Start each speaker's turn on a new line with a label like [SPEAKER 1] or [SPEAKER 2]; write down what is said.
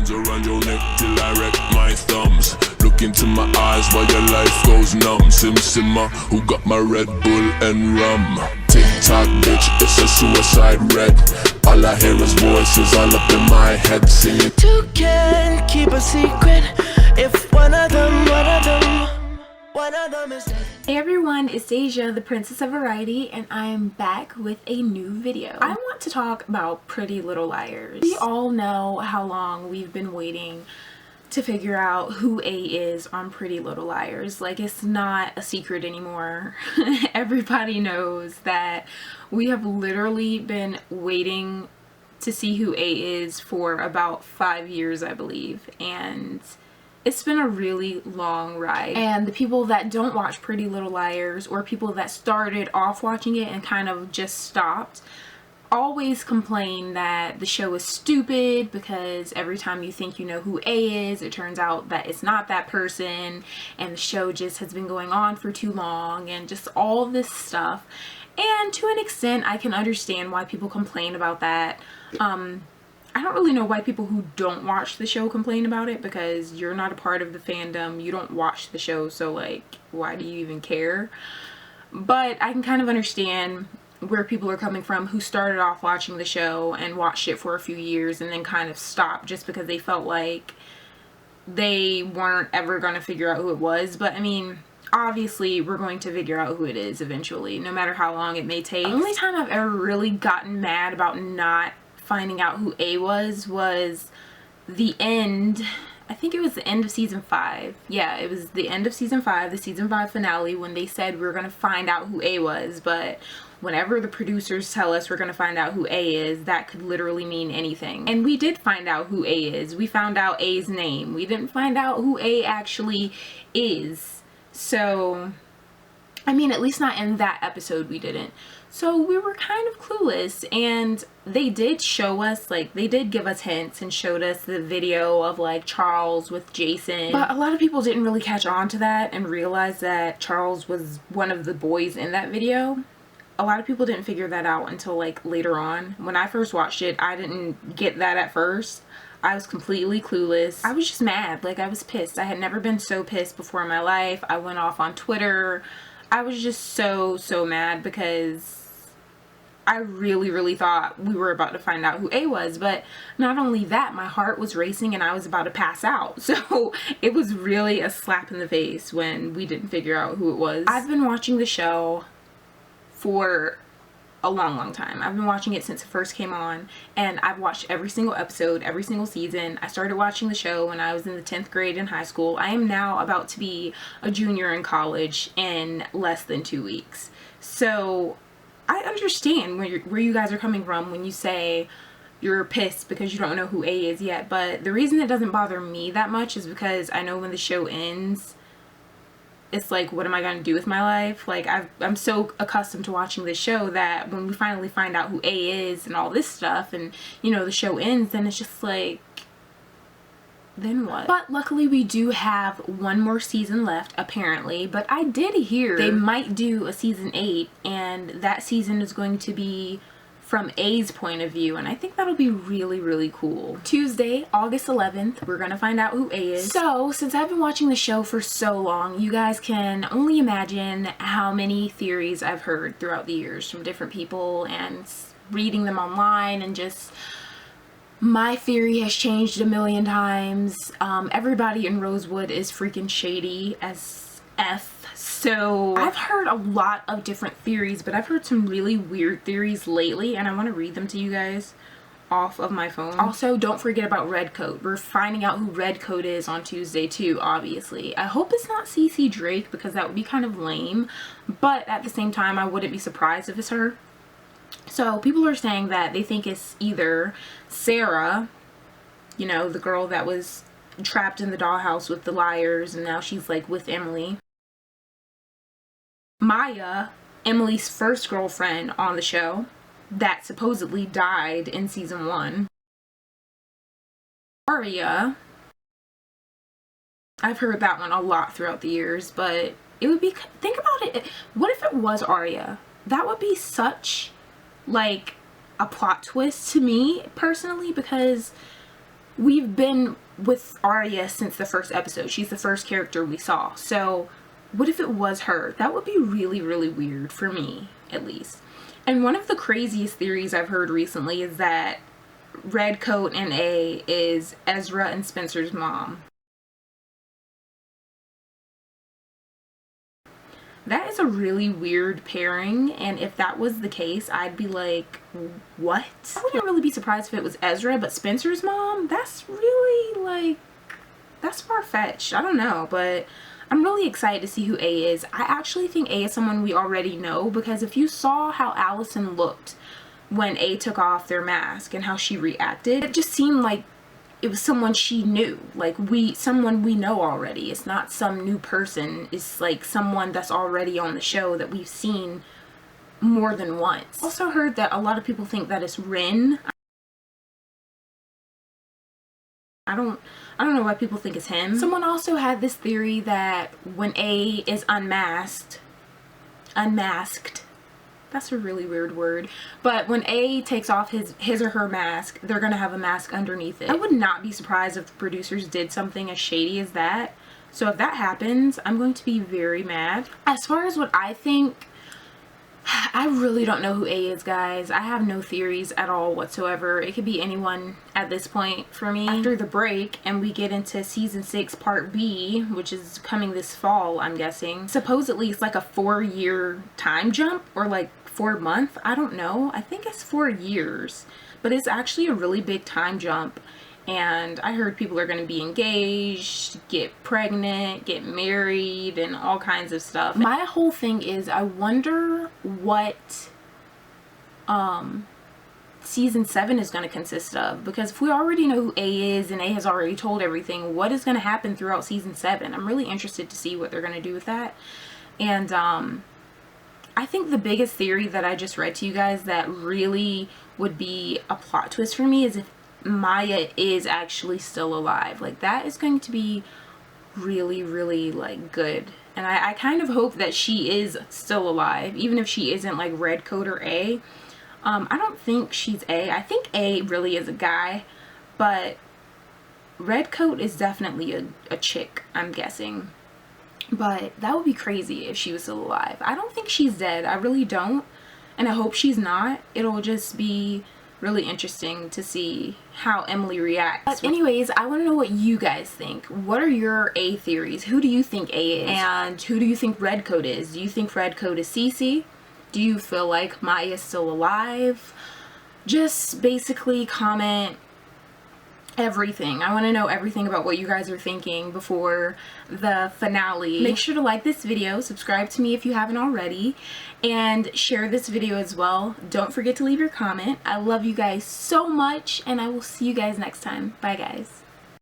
[SPEAKER 1] hands around your neck till I wreck my thumbs. Look into my eyes while your life goes numb. Sim Simma, who got my Red Bull and rum? Tick tock, bitch, it's a suicide red. All I hear is voices all up in my head singing.
[SPEAKER 2] Two can keep a secret if one of them is dead.
[SPEAKER 3] Hey everyone, it's Deja, the Princess of Variety, and I am back with a new video. I want to talk about Pretty Little Liars. We all know how long we've been waiting to figure out who A is on Pretty Little Liars. Like, it's not a secret anymore. Everybody knows that we have literally been waiting to see who A is for about 5 years, I believe, and it's been a really long ride. And the people that don't watch Pretty Little Liars, or people that started off watching it and kind of just stopped, always complain that the show is stupid because every time you think you know who A is, it turns out that it's not that person, and the show just has been going on for too long, and just all this stuff. And to an extent, I can understand why people complain about that. I don't really know why people who don't watch the show complain about it, because you're not a part of the fandom, you don't watch the show, so like, why do you even care? But I can kind of understand where people are coming from who started off watching the show and watched it for a few years and then kind of stopped just because they felt like they weren't ever going to figure out who it was. But I mean, obviously we're going to figure out who it is eventually, no matter how long it may take. The only time I've ever really gotten mad about not finding out who A was the end. I think it was the end of season 5. Yeah, it was the end of season 5, the season 5 finale, when they said we were going to find out who A was. But whenever the producers tell us we're going to find out who A is, that could literally mean anything. And we did find out who A is. We found out A's name. We didn't find out who A actually is. So, I mean, at least not in that episode we didn't. So we were kind of clueless, and they did show us, like, they did give us hints and showed us the video of, like, Charles with Jason. But a lot of people didn't really catch on to that and realize that Charles was one of the boys in that video. A lot of people didn't figure that out until, like, later on. When I first watched it, I didn't get that at first. I was completely clueless. I was just mad. Like, I was pissed. I had never been so pissed before in my life. I went off on Twitter. I was just so mad because I really thought we were about to find out who A was. But not only that, my heart was racing and I was about to pass out. So it was really a slap in the face when we didn't figure out who it was. I've been watching the show for a long time. I've been watching it since it first came on, and I've watched every single episode, every single season. I started watching the show when I was in the 10th grade in high school. I am now about to be a junior in college in less than 2 weeks. So I understand where you guys are coming from when you say you're pissed because you don't know who A is yet, but the reason it doesn't bother me that much is because I know when the show ends, it's like, what am I going to do with my life? Like, I'm so accustomed to watching this show that when we finally find out who A is and all this stuff, and, you know, the show ends, then it's just like, then what? But luckily we do have one more season left, apparently. But I did hear they might do a season 8, and that season is going to be from A's point of view, and I think that'll be really cool. Tuesday, August 11th, we're gonna find out who A is. So, since I've been watching the show for so long, you guys can only imagine how many theories I've heard throughout the years from different people and reading them online, and just my theory has changed a million times. Everybody in Rosewood is freaking shady as F. So I've heard a lot of different theories, but I've heard some really weird theories lately, and I want to read them to you guys off of my phone. Also, don't forget about Redcoat. We're finding out who Redcoat is on Tuesday too, obviously. I hope it's not CC Drake, because that would be kind of lame, but at the same time, I wouldn't be surprised if it's her. So people are saying that they think it's either Sarah, you know, the girl that was trapped in the dollhouse with the liars, and now she's like with Emily. Maya, Emily's first girlfriend on the show, that supposedly died in season 1. Aria, I've heard that one a lot throughout the years, but it would be, think about it, what if it was Aria? That would be such, like, a plot twist to me, personally, because we've been with Arya since the first episode. She's the first character we saw. So what if it was her? That would be really, really weird for me, at least. And one of the craziest theories I've heard recently is that Redcoat and A is Ezra and Spencer's mom. That is a really weird pairing, and if that was the case, I'd be like, what? I wouldn't really be surprised if it was Ezra, but Spencer's mom? That's really, like, that's far-fetched. I don't know, but I'm really excited to see who A is. I actually think A is someone we already know, because if you saw how Allison looked when A took off their mask and how she reacted, it just seemed like it was someone she knew, like someone we know already. It's not some new person. It's like someone that's already on the show that we've seen more than once. Also heard that a lot of people think that it's Ren. I don't know why people think it's him. Someone also had this theory that when A is unmasked, that's a really weird word, but when A takes off his or her mask, they're gonna have a mask underneath it. I would not be surprised if the producers did something as shady as that. So if that happens, I'm going to be very mad. As far as what I think, I really don't know who A is, guys. I have no theories at all whatsoever. It could be anyone at this point for me. After the break and we get into season 6 part B, which is coming this fall, I'm guessing, supposedly it's like a 4-year time jump, or like 4 months. I don't know. I think it's 4 years, but it's actually a really big time jump. And I heard people are going to be engaged, get pregnant, get married, and all kinds of stuff. My whole thing is, I wonder what season 7 is going to consist of. Because if we already know who A is and A has already told everything, what is going to happen throughout season 7? I'm really interested to see what they're going to do with that. And I think the biggest theory that I just read to you guys that really would be a plot twist for me is if Maya is actually still alive. Like, that is going to be really, really, like, good. And I kind of hope that she is still alive, even if she isn't like Redcoat or A. I don't think she's A. I think A really is a guy, but Redcoat is definitely a chick, I'm guessing. But that would be crazy if she was still alive. I don't think she's dead. I really don't. And I hope she's not. It'll just be really interesting to see how Emily reacts. But anyways, I want to know what you guys think. What are your A theories? Who do you think A is? And who do you think Redcoat is? Do you think Redcoat is Cece? Do you feel like Maya is still alive? Just basically comment everything. I want to know everything about what you guys are thinking before the finale. Make sure to like this video, subscribe to me if you haven't already, and share this video as well. Don't forget to leave your comment. I love you guys so much, and I will see you guys next time. Bye, guys.